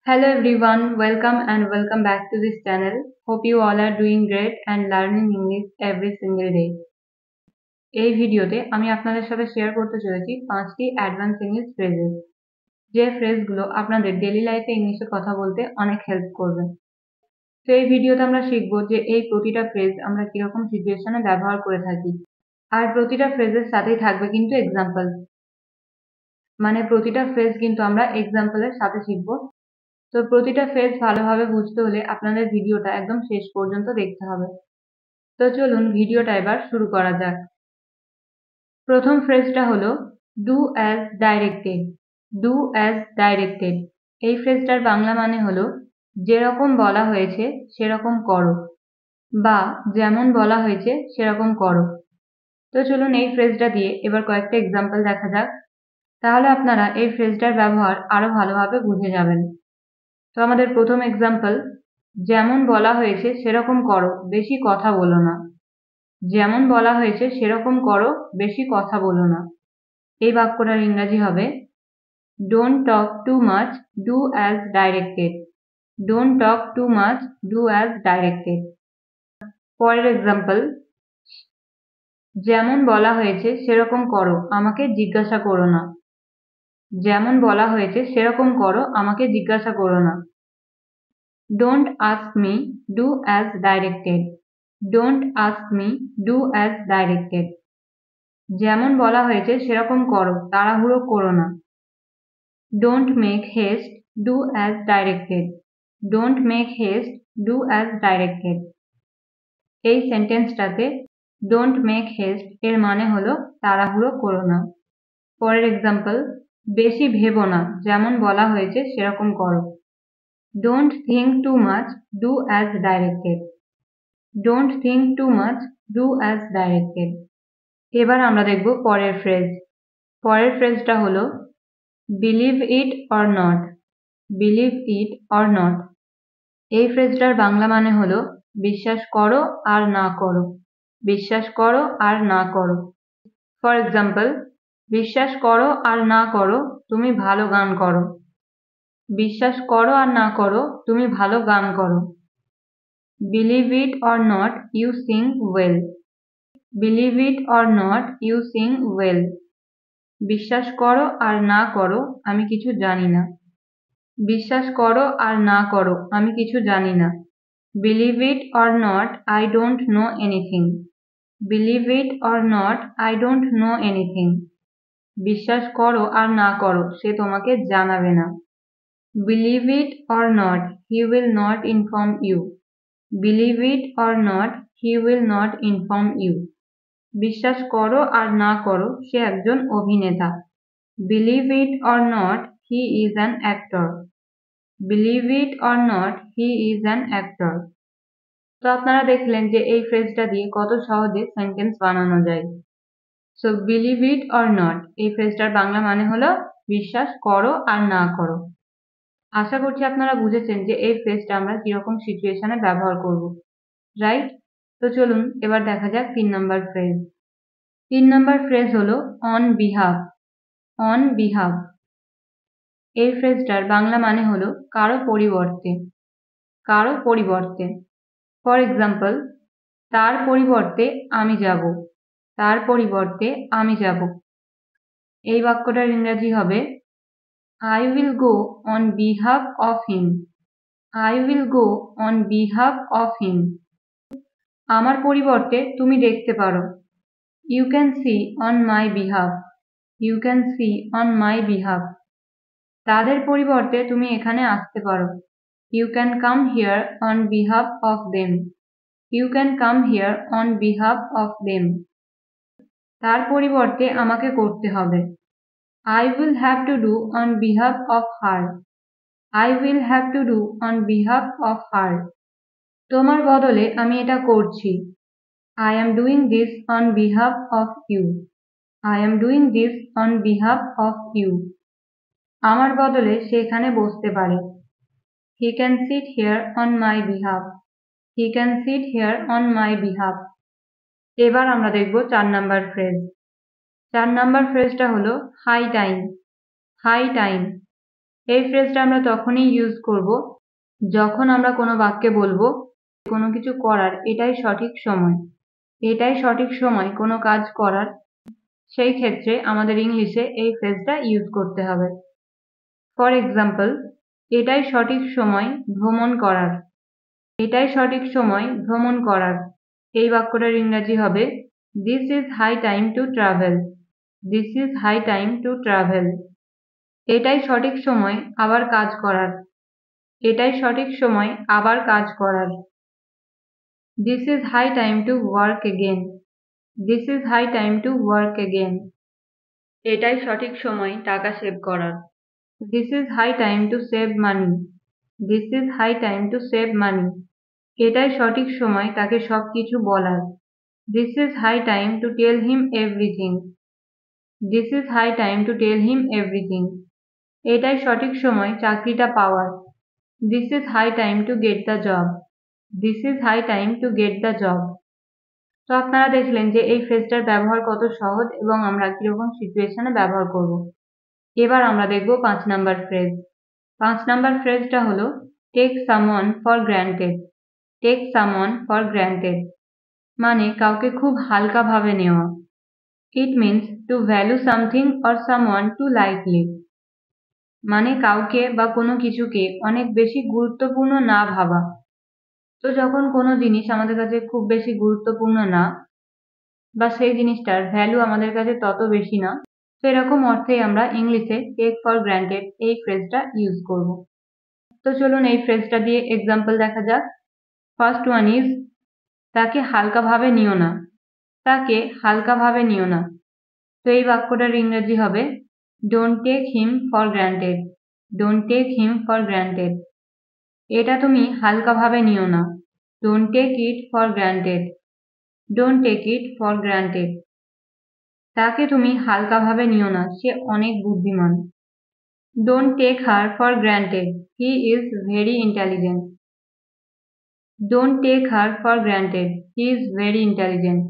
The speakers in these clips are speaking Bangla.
Hello everyone, welcome back to this channel. Hope you all are doing great and learning English every single day. এই ভিডিওতে আমি আপনাদের সাথে শেয়ার করতে চলেছি 5টি অ্যাডভান্স ইংলিশ ফ্রেজেস, যে ফ্রেজগুলো আপনাদের ডেইলি লাইফে ইংলিশে কথা বলতে অনেক হেল্প করবে। তো এই ভিডিওতে আমরা শিখব যে এই প্রতিটা ফ্রেজ আমরা কিরকম সিচুয়েশনে ব্যবহার করে থাকি, আর প্রতিটা ফ্রেজের সাথেই থাকবে কিন্তু এক্সাম্পল, মানে প্রতিটা ফ্রেজ কিন্তু আমরা এক্সাম্পলের সাথে শিখব। তো প্রতিটা ফ্রেজ ভালোভাবে বুঝতে হলে আপনাদের ভিডিওটা একদম শেষ পর্যন্ত দেখতে হবে। তো চলুন ভিডিওটা এবার শুরু করা যাক। প্রথম ফ্রেজটা হলো do as directed. Do as directed এই ফ্রেজটার বাংলা মানে হলো যেরকম বলা হয়েছে সেরকম করো, বা যেমন বলা হয়েছে সেরকম করো। তো চলুন এই ফ্রেজটা দিয়ে এবার কয়েকটা এক্সাম্পল দেখা যাক, তাহলে আপনারা এই ফ্রেজটার ব্যবহার আরো ভালোভাবে বুঝে যাবেন। তো আমাদের প্রথম এক্সাম্পল, যেমন বলা হয়েছে সেরকম করো, বেশি কথা বলো না। যেমন বলা হয়েছে সেরকম করো, বেশি কথা বলো না। এই বাক্যটার ইংরাজি হবে don't talk too much, do as directed. Don't talk too much, do as directed. পরের এক্সাম্পল, যেমন বলা হয়েছে সেরকম করো, আমাকে জিজ্ঞাসা করো না। যেমন বলা হয়েছে সেরকম করো, আমাকে জিজ্ঞাসা করো না। Don't ask me, do as directed. Don't ask me, do as directed. যেমন বলা হয়েছে সেরকম করো, তাড়াহুড়ো করো না। Don't make haste, do as directed. Don't make haste, do as directed. এই সেন্টেন্সটাতে don't make haste এর মানে হলো তাড়াহুড়ো করো না। পরের এক্সাম্পল, বেশি ভেবো না, যেমন বলা হয়েছে সেরকম করো। Don't think too much, do as directed. Don't think too much, do as directed. এবার আমরা দেখব পরের ফ্রেজ। পরের ফ্রেজটা হলো believe it or not. Believe it or not. এই ফ্রেজটার বাংলা মানে হলো বিশ্বাস করো আর না করো। বিশ্বাস করো আর না করো। ফর এক্সাম্পল, বিশ্বাস করো আর না করো, তুমি ভালো গান করো। বিশ্বাস করো আর না করো, তুমি ভালো গান করো। Believe it or not, you sing well. Believe it or not, you sing well. বিশ্বাস করো আর না করো, আমি কিছু জানি না। বিশ্বাস করো আর না করো, আমি কিছু জানি না। Believe it or not, I don't know anything. Believe it or not, I don't know anything. বিশ্বাস করো আর না করো, সে তোমাকে জানাবে না। Believe it or not, he will not inform you. Believe it or not, he will not inform you. বিশ্বাস করো আর না করো, সে একজন অভিনেতা। Believe it or not, he is an actor. Believe it or not, he is an actor. তো আপনারা দেখলেন যে এই ফ্রেজটা দিয়ে কত সহজে সেন্টেন্স বানানো যায়। So believe it or not এই ফ্রেজটার বাংলা মানে হলো বিশ্বাস করো আর না করো। আশা করছি আপনারা বুঝেছেন যে এই ফ্রেজটা আমরা কিরকম সিচুয়েশনে ব্যবহার করব, রাইট? তো চলুন এবার দেখা যাক 3 নম্বর ফ্রেজ। 3 নম্বর ফ্রেজ হলো অন বিহাফ। অন বিহাফ এই ফ্রেজটার বাংলা মানে হলো কারো পরিবর্তে। কারো পরিবর্তে। ফর এক্সাম্পল, তার পরিবর্তে আমি যাব। তার পরিবর্তে আমি যাব। এই বাক্যটার ইংরাজি হবে I will go on behalf of him. I will go on behalf of him. আমার পরিবর্তে তুমি দেখতে পারো। You can see on my behalf. You can see on my behalf. তাদের পরিবর্তে তুমি এখানে আসতে পারো। You can come here on behalf of them. You can come here on behalf of them. তার পরিবর্তে আমাকে করতে হবে। I will have to do on behalf of her. I will have to do on behalf of her. তোমার বদলে আমি এটা করছি। I am doing this on behalf of you. I am doing this on behalf of you. আমার বদলে সে এখানে বসতে পারে। He can sit here on my behalf. He can sit here on my behalf. এবার আমরা দেখব 4 নাম্বার ফ্রেজ। 4 নাম্বার ফ্রেজটা হলো হাই টাইম। হাই টাইম এই ফ্রেজটা আমরা তখনই ইউজ করব যখন আমরা কোনো বাক্যে বলবো কোনো কিছু করার এটাই সঠিক সময়, এটাই সঠিক সময় কোনো কাজ করার। সেই ক্ষেত্রে আমাদের ইংলিশে এই ফ্রেজটা ইউজ করতে হবে। ফর এক্সাম্পল, এটাই সঠিক সময় ভ্রমণ করার, এটাই সঠিক সময় ভ্রমণ করার। এই বাক্যটার ইংরাজি হবে this is high time to travel, this is high time to travel. এটাই সঠিক সময় আবার কাজ করার, এটাই সঠিক সময় আবার কাজ করার। This is high time to work again, this is high time to work again. এটাই সঠিক সময় টাকা সেভ করার, this is high time to save money, this is high time to save money. এটাই সঠিক সময় তাকে সবকিছু বলার, this is high time to tell him everything, this is high time to tell him everything. এটাই সঠিক সময় চাকরিটা পাওয়ার, this is high time to get the job, this is high time to get the job. তো আপনারা দেখলেন যে এই ফ্রেজটার ব্যবহার কত সহজ এবং আমরা কিরকম সিচুয়েশনে ব্যবহার করব। এবার আমরা দেখব 5 নাম্বার ফ্রেজ। 5 নাম্বার ফ্রেজটা হলো take someone for granted, take someone for granted মানে কাউকে খুব হালকাভাবে নেওয়া। It means to value something or someone too lightly, মানে কাউকে বা কোনো কিছুকে অনেক বেশি গুরুত্বপূর্ণ না ভাবা। তো যখন কোনো জিনিস আমাদের কাছে খুব বেশি গুরুত্বপূর্ণ না বা সেই জিনিসটার ভ্যালু আমাদের কাছে তত বেশি না, তো এরকম অর্থেই আমরা ইংলিশে টেক ফর গ্র্যান্টেড এই ফ্রেজটা ইউজ করব। তো চলুন এই ফ্রেজটা দিয়ে এক্সাম্পল দেখা যাক। ফার্স্ট ওয়ান ইজ তাকে হালকাভাবে নিও না, তাকে হালকাভাবে নিও না। তো এই বাক্যটার ইংরেজি হবে don't take him for granted, don't take him for granted. এটা তুমি হালকাভাবে নিও না, don't take it for granted, don't take it for granted. তাকে তুমি হালকাভাবে নিও না, সে অনেক বুদ্ধিমান। Don't take her for granted, he is very intelligent, don't take her for granted, he is very intelligent.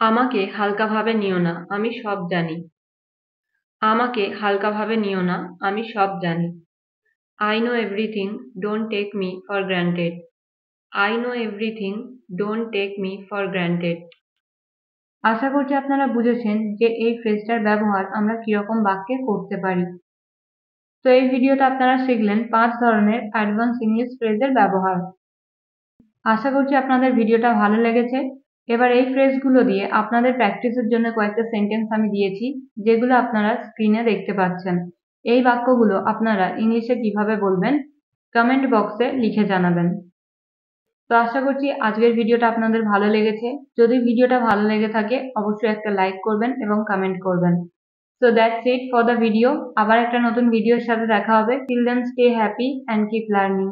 আমাকে হালকাভাবে নিও না, আমি সব জানি, আমাকে হালকাভাবে নিও না, আমি সব জানি। I know everything, don't take me for granted, I know everything, don't take me for granted। আশা করছি আপনারা বুঝেছেন যে এই ফ্রেজটার ব্যবহার আমরা কিরকম বাক্যে করতে পারি। তো এই ভিডিওতে আপনারা শিখলেন 5 ধরনের অ্যাডভান্স ইংলিশ ফ্রেজের ব্যবহার। আশা করছি আপনাদের ভিডিওটা ভালো লেগেছে। এবার এই ফ্রেজগুলো দিয়ে আপনাদের প্র্যাকটিসের জন্য কয়েকটা সেন্টেন্স আমি দিয়েছি, যেগুলো আপনারা স্ক্রিনে দেখতে পাচ্ছেন। এই বাক্যগুলো আপনারা ইংলিশে কিভাবে বলবেন কমেন্ট বক্সে লিখে জানাবেন। তো আশা করছি আজকের ভিডিওটা আপনাদের ভালো লেগেছে। যদি ভিডিওটা ভালো লেগে থাকে অবশ্যই একটা লাইক করবেন এবং কমেন্ট করবেন। So that's it for the video. আবার একটা নতুন ভিডিওর সাথে দেখা হবে। Till then stay happy and keep learning.